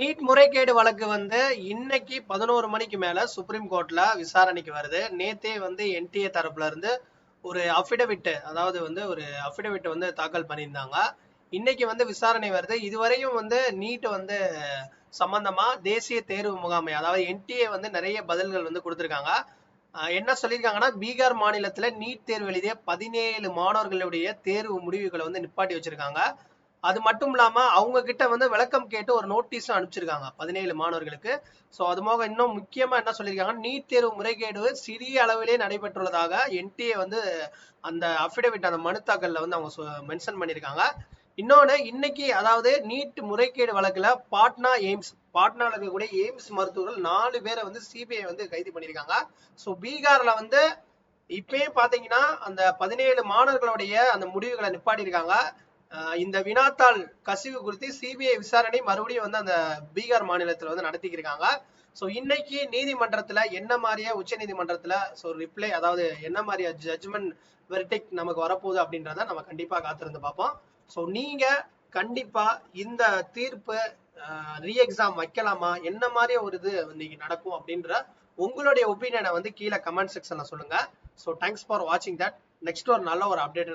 NEET முறைகேடு வழக்கு இன்னைக்கு 11 மணிக்கு மேல சுப்ரீம் கோர்ட்ல விசாரணைக்கு வருது. நேத்தே என்டிஏ தரப்புல இருந்து ஒரு அபிடவிட், அதாவது ஒரு அபிடவிட் தாக்கல் பண்ணியிருந்தாங்க. இன்னைக்கு விசாரணை வருது. இதுவரையும் நீட் சம்பந்தமா தேசிய தேர்வு முகாமை, அதாவது என்டிஏ நிறைய பதில்கள் கொடுத்திருக்காங்க. என்ன சொல்லியிருக்காங்கன்னா, பீகார் மாநிலத்துல நீட் தேர்வு எழுதிய 17 மாணவர்களுடைய தேர்வு முடிவுகளை நிப்பாட்டி வச்சிருக்காங்க. அது மட்டும் இல்லாம அவங்க கிட்ட விளக்கம் கேட்டு ஒரு நோட்டீஸும் அனுப்பிச்சிருக்காங்க 17 மாணவர்களுக்கு. சோ அது போக இன்னும் முக்கியமா என்ன சொல்லியிருக்காங்க, நீட் தேர்வு முறைகேடு சிறிய அளவிலே நடைபெற்றுள்ளதாக என்டிஏ அந்த அபிடவிட், அந்த மனு தாக்கல்ல அவங்க மென்ஷன் பண்ணியிருக்காங்க. இன்னொன்னு, இன்னைக்கு அதாவது நீட் முறைகேடு வழக்குல பாட்னால இருக்கக்கூடிய எய்ம்ஸ் மருத்துவர்கள் 4 பேரை சிபிஐ கைது பண்ணியிருக்காங்க. சோ பீகார்ல இப்பயும் பாத்தீங்கன்னா அந்த 17 மாணவர்களுடைய அந்த முடிவுகளை நிப்பாட்டி இருக்காங்க. இந்த வினாத்தாள் கசிவு குறித்து சிபிஐ விசாரணை மறுபடியும் அந்த பீகார் மாநிலத்துல நடத்திக்கிருக்காங்க. சோ இன்னைக்கு நீதிமன்றத்துல என்ன மாதிரியா, உச்ச நீதிமன்றத்துல ரிப்ளை, அதாவது என்ன மாதிரியா ஜட்ஜ்மெண்ட் வெர்டிக்ட் நமக்கு வரப்போகுது அப்படின்றத நம்ம கண்டிப்பா காத்திருந்து பார்ப்போம். சோ நீங்க கண்டிப்பா இந்த தீர்ப்பு ரீ எக்ஸாம் வைக்கலாமா, என்ன மாதிரி ஒரு இது இன்னைக்கு நடக்கும் அப்படின்ற உங்களுடைய ஒப்பீனியனை கீழே கமெண்ட் செக்ஷன்ல சொல்லுங்க. ஸோ தேங்க்ஸ் ஃபார் வாட்சிங் தட். நெக்ஸ்ட் ஒரு நல்ல ஒரு அப்டேட்